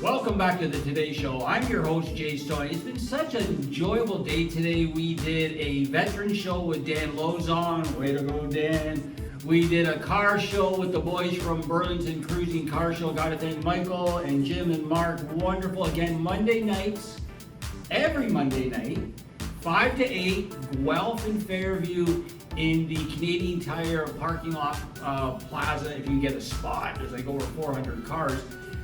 Welcome back to the Today Show. I'm your host, Jay Stoyan. It's been such an enjoyable day today. We did a veteran show with Dan Lozon. Way to go, Dan. We did a car show with the boys from Burlinton Cruising Car Show. Got to thank Michael and Jim and Mark. Wonderful. Again, Monday nights, every Monday night, 5 to 8, Guelph and Fairview in the Canadian Tire parking lot plaza. If you can get a spot, there's like over 400 cars.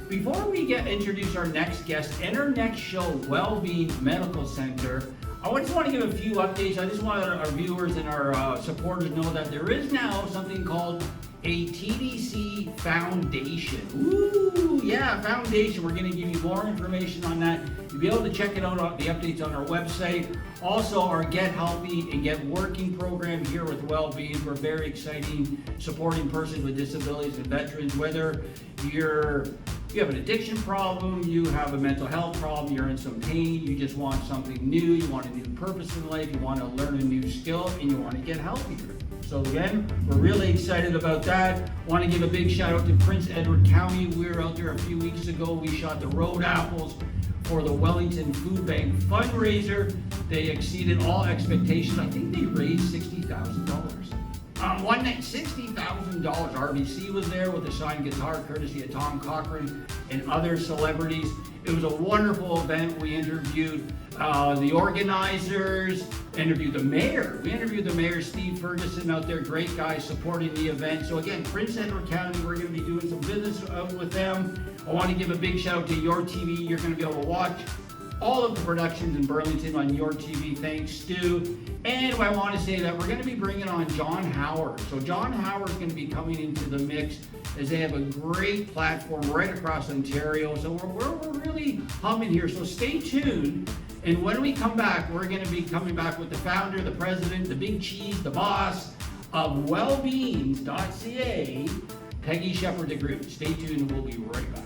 Before we introduce our next guest and our next show, Wellbeings Medical Center, I just want to give a few updates. I just want our viewers and our supporters know that there is now something called a TDC Foundation. Ooh, yeah, Foundation. We're going to give you more information on that. You'll be able to check it out on the updates on our website. Also, our Get Healthy and Get Working program here with Wellbeings. We're very exciting, supporting persons with disabilities and veterans, whether you have an addiction problem, you have a mental health problem, you're in some pain, you just want something new, you want a new purpose in life, you want to learn a new skill, and you want to get healthier. So again, we're really excited about that. Want to give a big shout out to Prince Edward County. We were out there a few weeks ago. We shot the road apples for the Wellington Food Bank fundraiser. They exceeded all expectations. I think they raised $60,000. One night, $60,000. RBC was there with a signed guitar courtesy of Tom Cochran and other celebrities. It was a wonderful event. We interviewed the organizers, interviewed the mayor. We interviewed the mayor, Steve Ferguson, out there, great guy supporting the event. So again, Prince Edward County, we're going to be doing some business with them. I want to give a big shout out to Your TV. You're going to be able to watch all of the productions in Burlington on Your TV. Thanks, Stu. And I want to say that we're going to be bringing on John Howard. So John Howard is going to be coming into the mix as they have a great platform right across Ontario. So we're really humming here. So stay tuned. And when we come back, we're going to be coming back with the founder, the president, the big cheese, the boss of Wellbeings.ca, Peggi DeGroote. Stay tuned and we'll be right back.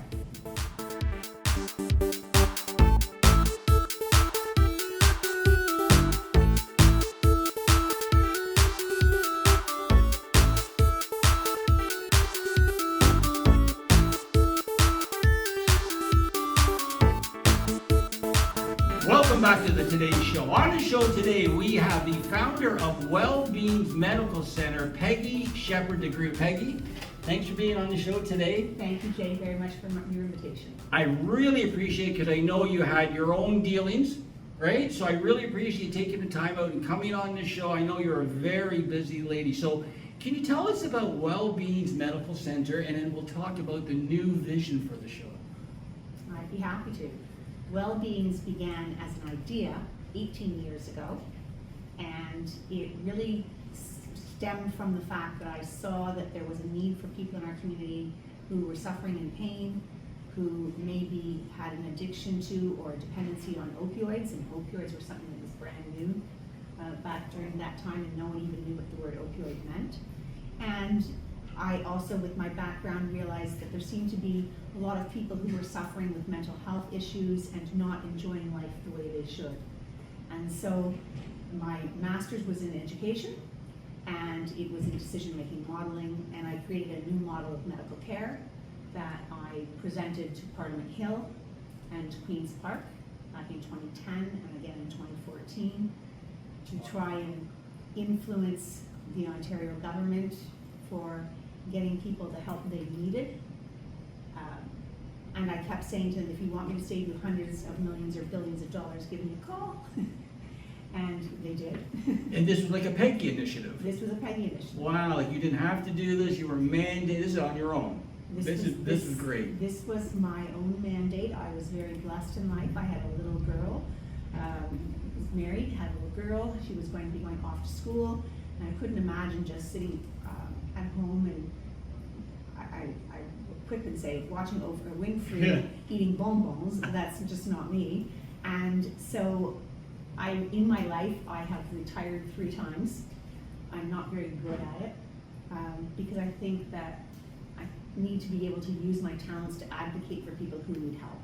Welcome back to the Today Show. On the show today, we have the founder of Wellbeings Medical Center, Peggi DeGroote. Peggi, thanks for being on the show today. Thank you, Jay, very much for your invitation. I really appreciate it because I know you had your own dealings, right? So I really appreciate you taking the time out and coming on the show. I know you're a very busy lady. So can you tell us about Wellbeings Medical Center, and then we'll talk about the new vision for the show. I'd be happy to. Wellbeings began as an idea 18 years ago, and it really stemmed from the fact that I saw that there was a need for people in our community who were suffering in pain, who maybe had an addiction to or a dependency on opioids, and opioids were something that was brand new back during that time, and no one even knew what the word opioid meant. And I also, with my background, realized that there seemed to be a lot of people who were suffering with mental health issues and not enjoying life the way they should. And so my master's was in education, and it was in decision-making modeling, and I created a new model of medical care that I presented to Parliament Hill and to Queen's Park back in 2010 and again in 2014 to try and influence the Ontario government for getting people the help they needed. And I kept saying to them, if you want me to save you hundreds of millions or billions of dollars, give me a call. And they did. And this was like a Peggi initiative. This was a Peggi initiative. Wow, like you didn't have to do this, you were mandated, this is on your own. This is great. This was my own mandate. I was very blessed in life. I had a little girl, was married, had a little girl. She was going to be going off to school, and I couldn't imagine just sitting at home and I quip and say, watching Oprah Winfrey eating bonbons. That's just not me. And so in my life, I have retired 3 times. I'm not very good at it because I think that I need to be able to use my talents to advocate for people who need help.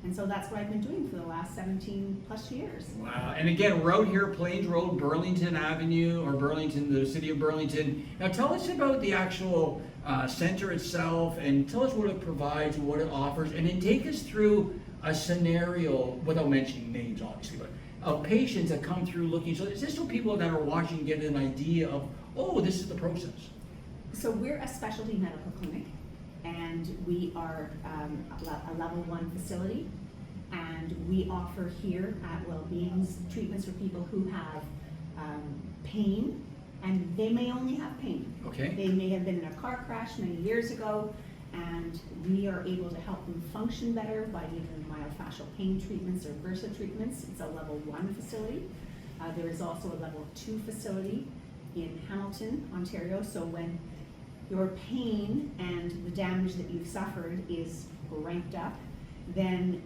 And so that's what I've been doing for the last 17 plus years. Wow. And again, we're out here, Plains Road, Burlington Avenue, or Burlington, the city of Burlington. Now tell us about the actual center itself, and tell us what it provides, what it offers, and then take us through a scenario, without mentioning names obviously, but of patients that come through looking. So is this so people that are watching get an idea of, oh, this is the process? So we're a specialty medical clinic, and we are a level 1 facility, and we offer here at Wellbeings treatments for people who have pain, and they may only have pain. Okay. They may have been in a car crash many years ago, and we are able to help them function better by giving them myofascial pain treatments or bursa treatments. It's a level 1 facility. There is also a level 2 facility in Hamilton, Ontario, so when your pain and the damage that you've suffered is ramped up, then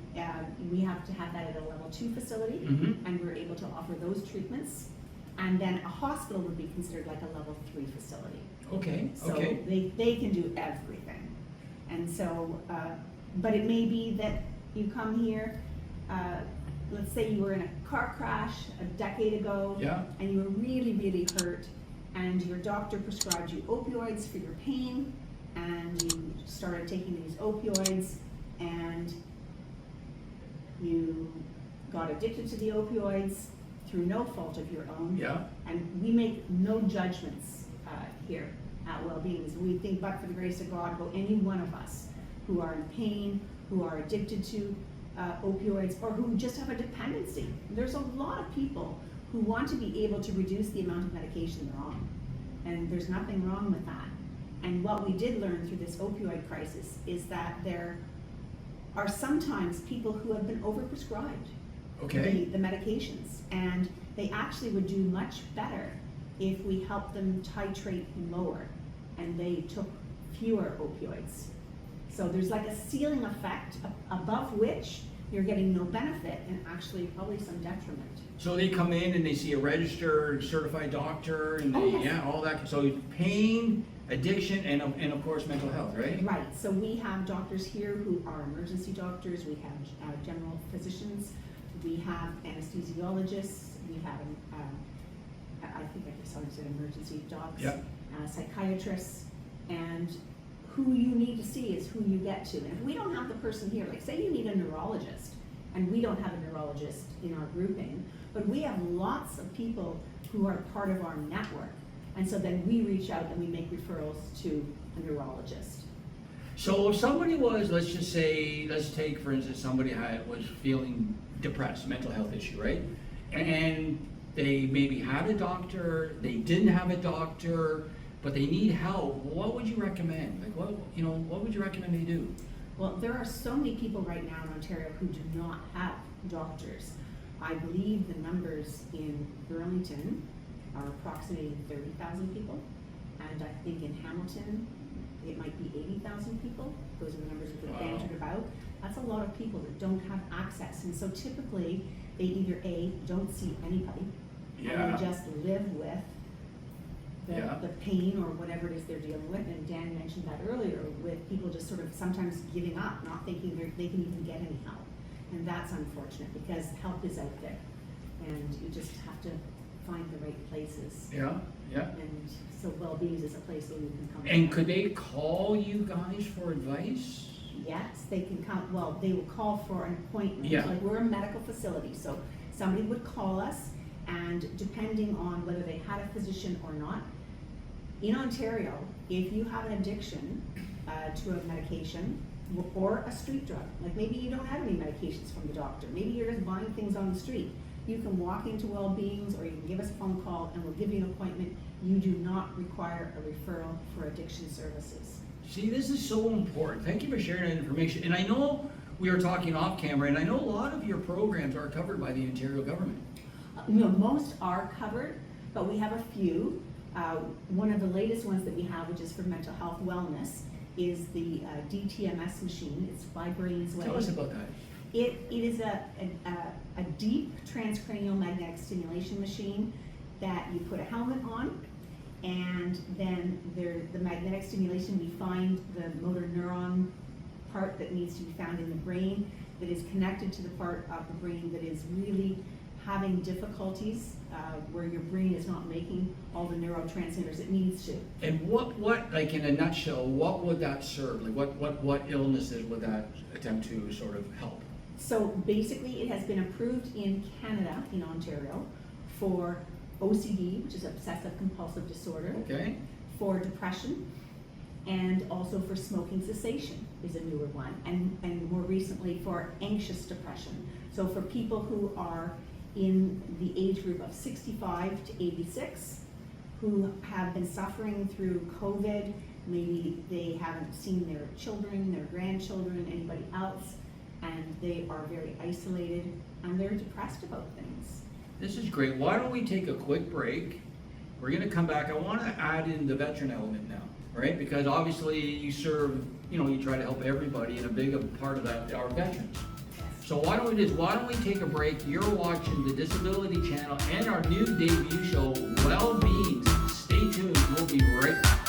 we have to have that at a level 2 facility, and we're able to offer those treatments. And then a hospital would be considered like a level 3 facility. Okay. So Okay. they can do everything. And so, but it may be that you come here, let's say you were in a car crash a decade ago, Yeah. and you were really, really hurt, and your doctor prescribed you opioids for your pain, and you started taking these opioids, and you got addicted to the opioids through no fault of your own. Yeah. And we make no judgments here at Wellbeings. We think, but for the grace of God, about any one of us who are in pain, who are addicted to opioids, or who just have a dependency. There's a lot of people who want to be able to reduce the amount of medication they're on. And there's nothing wrong with that. And what we did learn through this opioid crisis is that there are sometimes people who have been overprescribed Okay. the medications, and they actually would do much better if we helped them titrate lower and they took fewer opioids. So there's like a ceiling effect above which you're getting no benefit and actually probably some detriment. So they come in and they see a registered, certified doctor, and Oh, they, yes. yeah, all that. So pain, addiction, and of course mental health, right? Right, so we have doctors here who are emergency doctors, we have general physicians, we have anesthesiologists, we have, I think I just already said emergency docs, Yep. Psychiatrists, and who you need to see is who you get to. And if we don't have the person here, like say you need a neurologist, and we don't have a neurologist in our grouping, but we have lots of people who are part of our network. And so then we reach out and we make referrals to a neurologist. So if somebody was, let's just say, let's take for instance, somebody was feeling depressed, mental health issue, right? And they maybe had a doctor, they didn't have a doctor, but they need help. What would you recommend? Like what would you recommend they do? Well, there are so many people right now in Ontario who do not have doctors. I believe the numbers in Burlington are approximating 30,000 people, and I think in Hamilton it might be 80,000 people. Those are the numbers that are bantered about. That's a lot of people that don't have access, and so typically they either A, don't see anybody, and they just live with the pain or whatever it is they're dealing with. And Dan mentioned that earlier, with people just sort of sometimes giving up, not thinking they can even get any help. And that's unfortunate because help is out there, and you just have to find the right places. Yeah. And so Wellbeings is a place where you can come. And could they call you guys for advice? Yes, they can come. Well, they will call for an appointment. Yeah. Like we're a medical facility, so somebody would call us, and depending on whether they had a physician or not, in Ontario, if you have an addiction to a medication or a street drug, like maybe you don't have any medications from the doctor, maybe you're just buying things on the street, you can walk into Wellbeings or you can give us a phone call and we'll give you an appointment. You do not require a referral for addiction services. See, this is so important. Thank you for sharing that information. And I know we are talking off camera, and I know a lot of your programs are covered by the Ontario government. Most are covered, but we have a few. One of the latest ones that we have, which is for mental health wellness, is the DTMS machine. It's by Brains Way. Tell us about that. It is a deep transcranial magnetic stimulation machine that you put a helmet on, and then the magnetic stimulation, we find the motor neuron part that needs to be found in the brain that is connected to the part of the brain that is really having difficulties, where your brain is not making all the neurotransmitters it needs to. And what, like in a nutshell, what would that serve? Like what illnesses would that attempt to sort of help? So basically, it has been approved in Canada, in Ontario, for OCD, which is obsessive compulsive disorder, Okay. for depression, and also for smoking cessation is a newer one, and more recently for anxious depression. So for people who are in the age group of 65 to 86, who have been suffering through COVID, maybe they haven't seen their children, their grandchildren, anybody else, and they are very isolated, and they're depressed about things. This is great. Why don't we take a quick break? We're going to come back. I want to add in the veteran element now, right? Because obviously you serve, you try to help everybody, and a big part of that are veterans. So why don't we take a break? You're watching the Disability Channel and our new debut show, Wellbeings. Stay tuned. We'll be right back.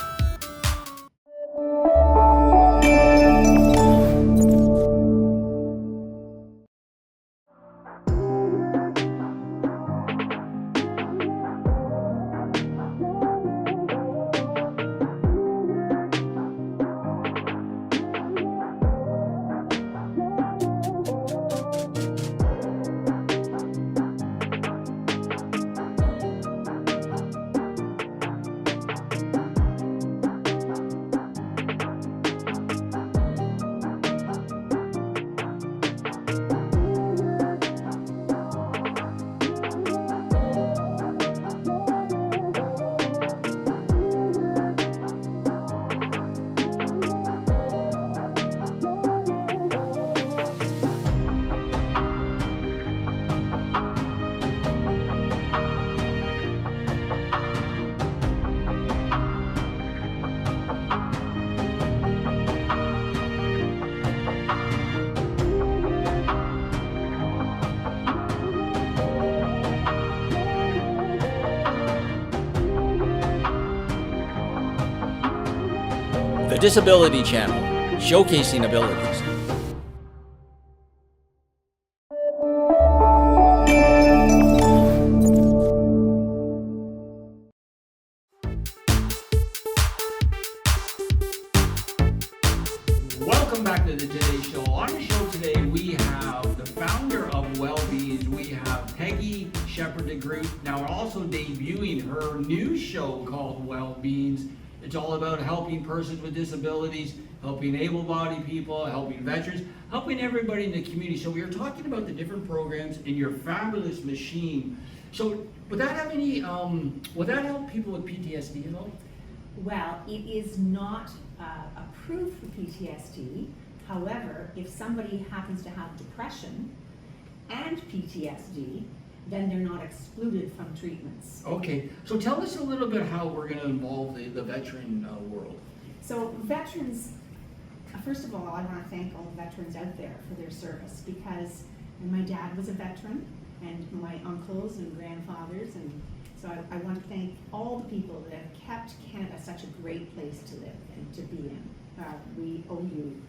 The Disability Channel, showcasing abilities. Welcome back to the Today Show. On the show today, we have the founder of Wellbeings. We have Peggi DeGroote. Now we're also debuting her new show called Wellbeings. It's all about helping persons with disabilities, helping able-bodied people, helping veterans, helping everybody in the community. So we are talking about the different programs in your fabulous machine. So would that have any, would that help people with PTSD at all? Well, it is not approved for PTSD. However, if somebody happens to have depression and PTSD, then they're not excluded from treatments. Okay, so tell us a little bit how we're going to involve the veteran world. So veterans, first of all, I want to thank all the veterans out there for their service, because my dad was a veteran, and my uncles and grandfathers, and so I want to thank all the people that have kept Canada such a great place to live and to be in. We owe you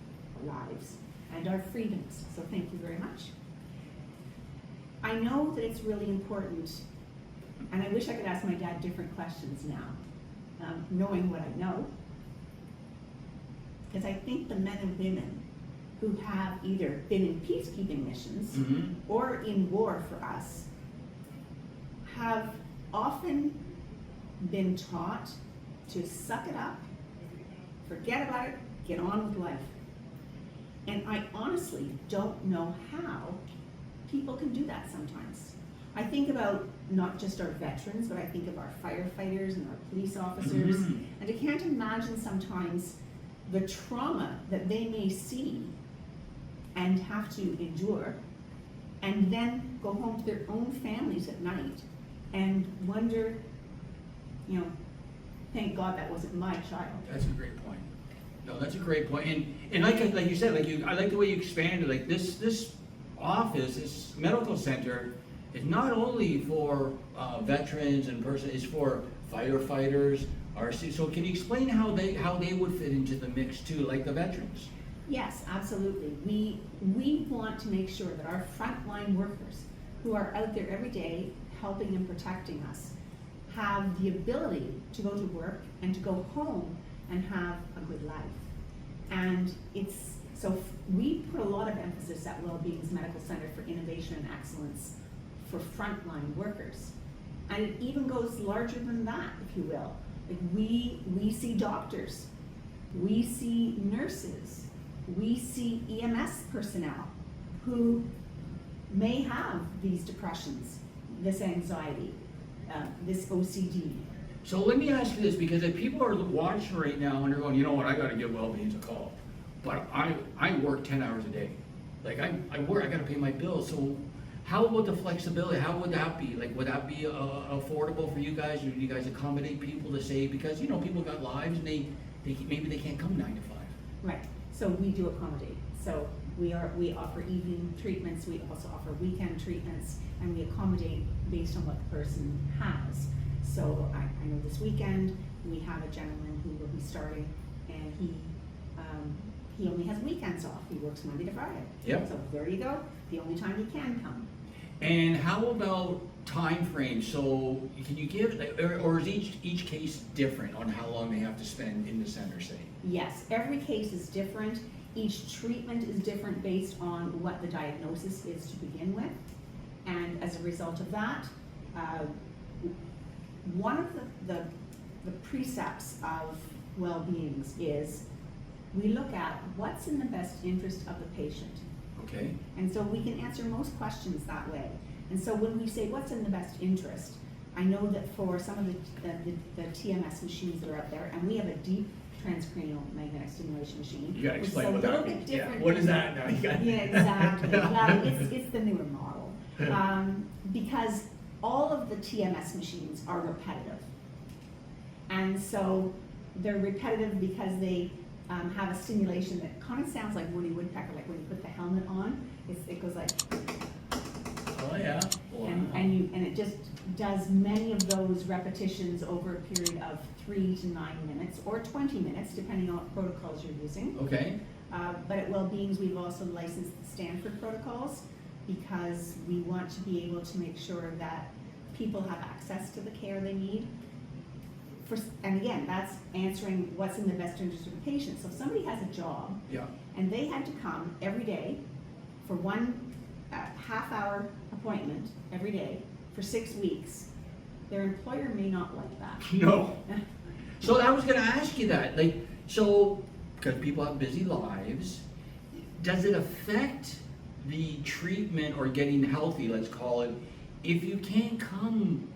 our lives and our freedoms, so thank you very much. I know that it's really important, and I wish I could ask my dad different questions now, knowing what I know, because I think the men and women who have either been in peacekeeping missions or in war for us have often been taught to suck it up, forget about it, get on with life. And I honestly don't know how people can do that sometimes. I think about not just our veterans, but I think of our firefighters and our police officers, and I can't imagine sometimes the trauma that they may see and have to endure, and then go home to their own families at night and wonder, thank God that wasn't my child. That's a great point. No, that's a great point. And like you said, I like the way you expanded. Like this office, this medical center, is not only for veterans and persons, it's for firefighters, RC. So can you explain how they would fit into the mix too, like the veterans? Yes, absolutely. We want to make sure that our frontline workers who are out there every day helping and protecting us have the ability to go to work and to go home and have a good life. And we put a lot of emphasis at Wellbeings Medical Center for Innovation and Excellence for frontline workers. And it even goes larger than that, if you will. Like we see doctors, we see nurses, we see EMS personnel who may have these depressions, this anxiety, this OCD. So let me ask you this, because if people are watching right now and they're going, you know what, I gotta give Wellbeings a call, but I work 10 hours a day. Like I work, I gotta pay my bills, so how about the flexibility? How would that be? Like, would that be affordable for you guys? Would you guys accommodate people to say, because you know, people got lives and maybe they can't come 9 to 5. Right, so we do accommodate. So we offer evening treatments, we also offer weekend treatments, and we accommodate based on what the person has. So I know this weekend, we have a gentleman who will be starting, and he only has weekends off. He works Monday to Friday. Yep. So there you go, the only time he can come. And how about time frame? So can you give, or is each case different on how long they have to spend in the center, say? Yes, every case is different. Each treatment is different based on what the diagnosis is to begin with. And as a result of that, one of the precepts of Wellbeings is we look at what's in the best interest of the patient. Okay. And so we can answer most questions that way. And so when we say what's in the best interest, I know that for some of the TMS machines that are out there, and we have a deep transcranial magnetic stimulation machine. You gotta explain what which is a that little means. bit different. Yeah. What is that now? Yeah, exactly. Well, it's the newer model. Because all of the TMS machines are repetitive. And so they're repetitive because they have a stimulation that kind of sounds like Woody Woodpecker, like when you put the helmet on, it goes like, Oh yeah. Wow. and it just does many of those repetitions over a period of 3 to 9 minutes or 20 minutes, depending on what protocols you're using. Okay. But at Wellbeings, we've also licensed the Stanford protocols because we want to be able to make sure that people have access to the care they need. And again, that's answering what's in the best interest of the patient. So if somebody has a job, Yeah. and they had to come every day for one half-hour appointment every day for 6 weeks, their employer may not like that. No. So I was gonna ask you that, like, so, because people have busy lives, does it affect the treatment or getting healthy, let's call it, if you can't come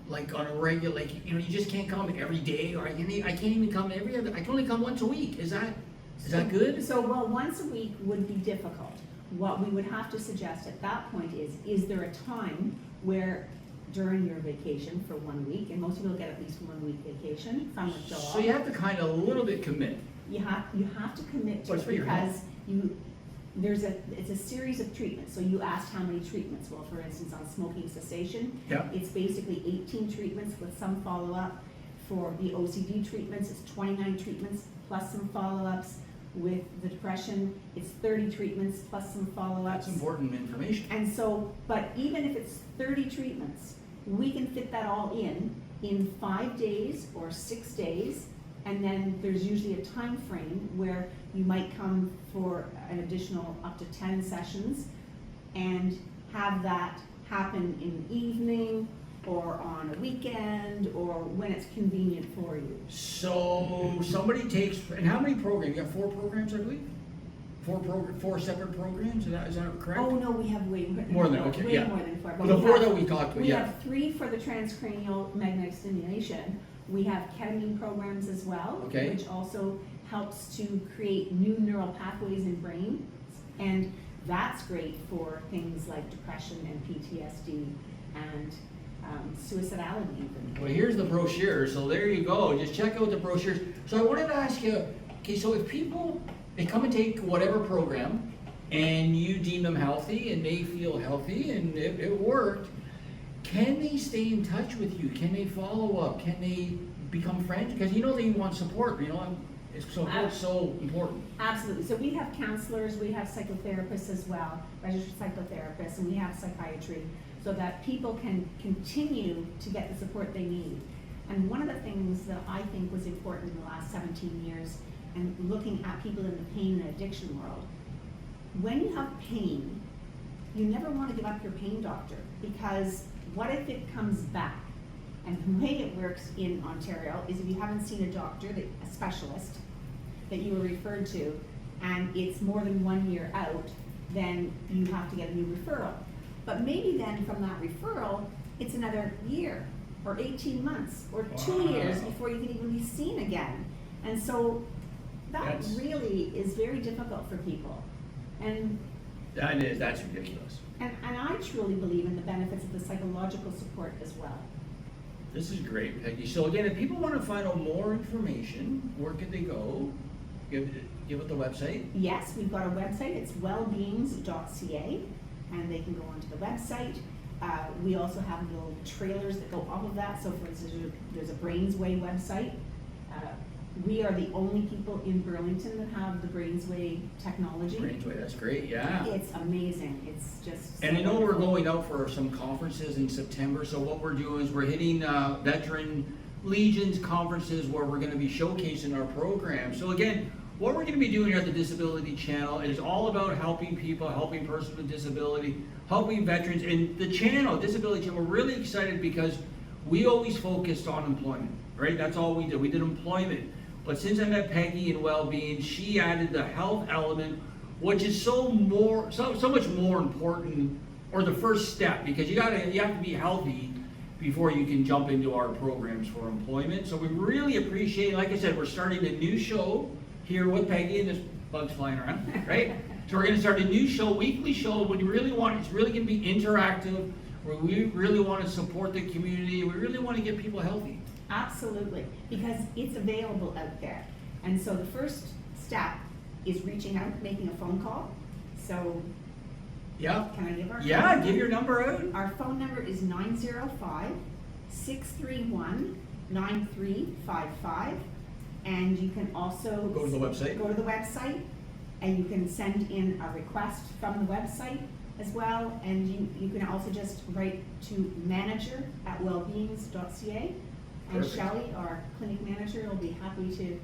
like on a regular, like, you know, you just can't come every day, or I can't even come every other, I can only come once a week. Is that good? So, well, once a week would be difficult. What we would have to suggest at that point is there a time where during your vacation for 1 week, and most people get at least 1 week vacation from a job. So you have to kind of a little bit commit. You have to commit to Well, it's it for your because it's a series of treatments. So you asked how many treatments. Well, for instance, on smoking cessation, Yeah. it's basically 18 treatments with some follow-up. For the OCD treatments, it's 29 treatments plus some follow-ups. With the depression, it's 30 treatments plus some follow-ups. That's important information. And so, but even if it's 30 treatments, we can fit that all in 5 days or 6 days. And then there's usually a time frame where you might come for an additional up to 10 sessions and have that happen in the evening or on a weekend or when it's convenient for you. So somebody takes, and how many programs? You have 4 programs, I believe? 4 separate programs, is that correct? Oh, no, we have way More than, okay, way yeah. more than 4. Well, the 4 that we talked about, We yeah. have 3 for the transcranial magnetic stimulation. We have ketamine programs as well, Okay. which also helps to create new neural pathways in brain. And that's great for things like depression and PTSD and suicidality even. Well, here's the brochure, so there you go. Just check out the brochures. So I wanted to ask you, okay, so if people, they come and take whatever program, and you deem them healthy, and they feel healthy, and it worked, can they stay in touch with you? Can they follow up? Can they become friends? Because you know they want support. You know, It's so important. Absolutely. So we have counselors, we have psychotherapists as well, registered psychotherapists, and we have psychiatry, so that people can continue to get the support they need. And one of the things that I think was important in the last 17 years, and looking at people in the pain and addiction world, when you have pain, you never want to give up your pain doctor, because what if it comes back? And the way it works in Ontario is if you haven't seen a doctor, a specialist, that you were referred to, and it's more than 1 year out, then you have to get a new referral. But maybe then from that referral, it's another year, or 18 months, or 2 years before you can even be seen again. And so that really is very difficult for people. And that's ridiculous. And I truly believe in the benefits of the psychological support as well. This is great, Peggy. So again, if people want to find out more information, where can they go? Give it the website. Yes, we've got a website. It's wellbeings.ca, and they can go onto the website. We also have little trailers that go off of that. So for instance, there's a Brainsway website. We are the only people in Burlinton that have the Brainsway technology. Brainsway, that's great, yeah. It's amazing. It's just And I know we're going out for some conferences in September, so what we're doing is we're hitting Veteran Legions conferences where we're going to be showcasing our program. So again, what we're going to be doing here at the Disability Channel is all about helping people, helping persons with disability, helping veterans. And the channel, Disability Channel, we're really excited because we always focused on employment, right? That's all we did. We did employment. But since I met Peggy in Wellbeing, she added the health element, which is so much more important, or the first step, because you have to be healthy before you can jump into our programs for employment. So we really appreciate, like I said, we're starting a new show here with Peggy, and there's bugs flying around, right? So we're going to start a new show, weekly show. What you really want, it's really going to be interactive, where we really want to support the community. We really want to get people healthy. Absolutely, because it's available out there. And so the first step is reaching out, making a phone call. So, yeah. Can I give our phone give your number out. Our phone number is 905-631-9355. And you can also go to the website, and you can send in a request from the website as well. And you can also just write to manager@wellbeings.ca. And Shelley, our clinic manager, will be happy to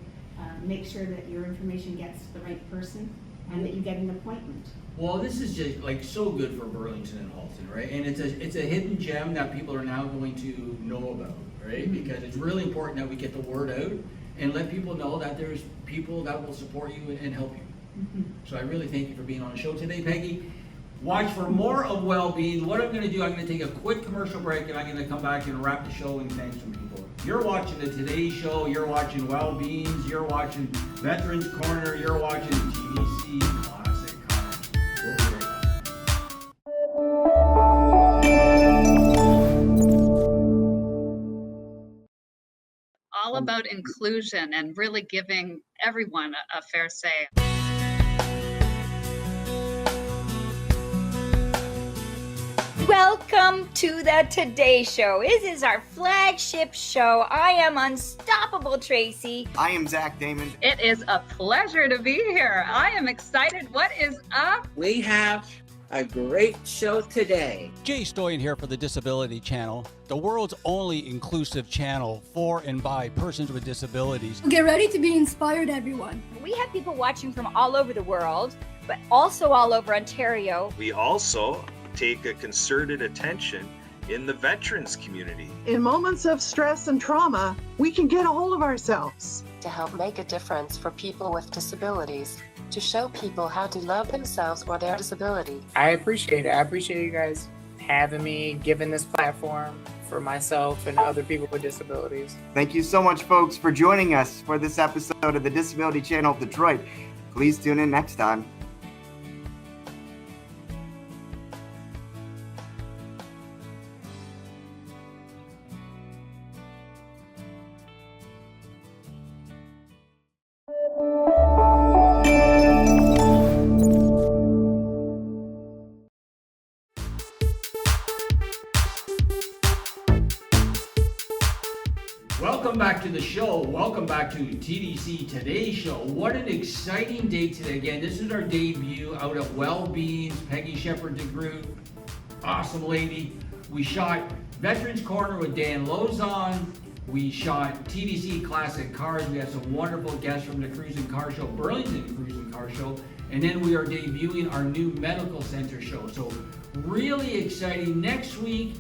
make sure that your information gets to the right person and that you get an appointment. Well, this is just like so good for Burlington and Halton, right? And it's a hidden gem that people are now going to know about, right? Mm-hmm. Because it's really important that we get the word out and let people know that there's people that will support you and help you. Mm-hmm. So I really thank you for being on the show today, Peggy. Watch for more of Wellbeing. What I'm going to do, I'm going to take a quick commercial break, and I'm going to come back and wrap the show and thanks from people. You're watching the Today Show, you're watching Wellbeings, you're watching Veterans Corner, you're watching TDC Classic Comments. We'll be right back. All about inclusion and really giving everyone a fair say. Welcome to the Today Show. This is our flagship show. I am Unstoppable Tracy. I am Zach Damon. It is a pleasure to be here. I am excited. What is up? We have a great show today. Jay Stoyan here for the Disability Channel, the world's only inclusive channel for and by persons with disabilities. Get ready to be inspired, everyone. We have people watching from all over the world, but also all over Ontario. We also take a concerted attention in the veterans community. In moments of stress and trauma, we can get a hold of ourselves. To help make a difference for people with disabilities, to show people how to love themselves or their disability. I appreciate it. I appreciate you guys having me, giving this platform for myself and other people with disabilities. Thank you so much, folks, for joining us for this episode of the Disability Channel of Detroit. Please tune in next time. Welcome back to the show. Welcome back to TDC Today Show. What an exciting day today. Again, this is our debut out at Wellbeings, Peggi Shepherd DeGroote, awesome lady. We shot Veterans Corner with Dan Lozon. We shot TDC Classic Cars. We had some wonderful guests from the Cruising Car Show, Burlinton Cruising Car Show. And then we are debuting our new medical center show. So really exciting. Next week,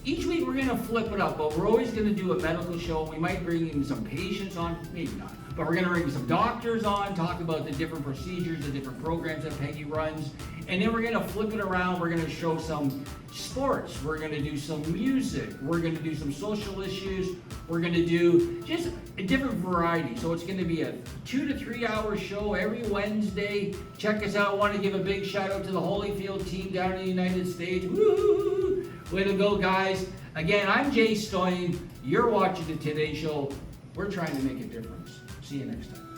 each week we're gonna flip it up, but we're always gonna do a medical show. We might bring in some patients on, maybe not, but we're gonna bring some doctors on, talk about the different procedures, the different programs that Peggi runs. And then we're gonna flip it around. We're gonna show some sports. We're gonna do some music. We're gonna do some social issues. We're gonna do just a different variety. So it's gonna be a 2 to 3 hour show every Wednesday. Check us out. I wanna give a big shout out to the Holyfield team down in the United States. Woo! Way to go, guys. Again, I'm Jay Stoyan. You're watching the Today Show. We're trying to make a difference. See you next time.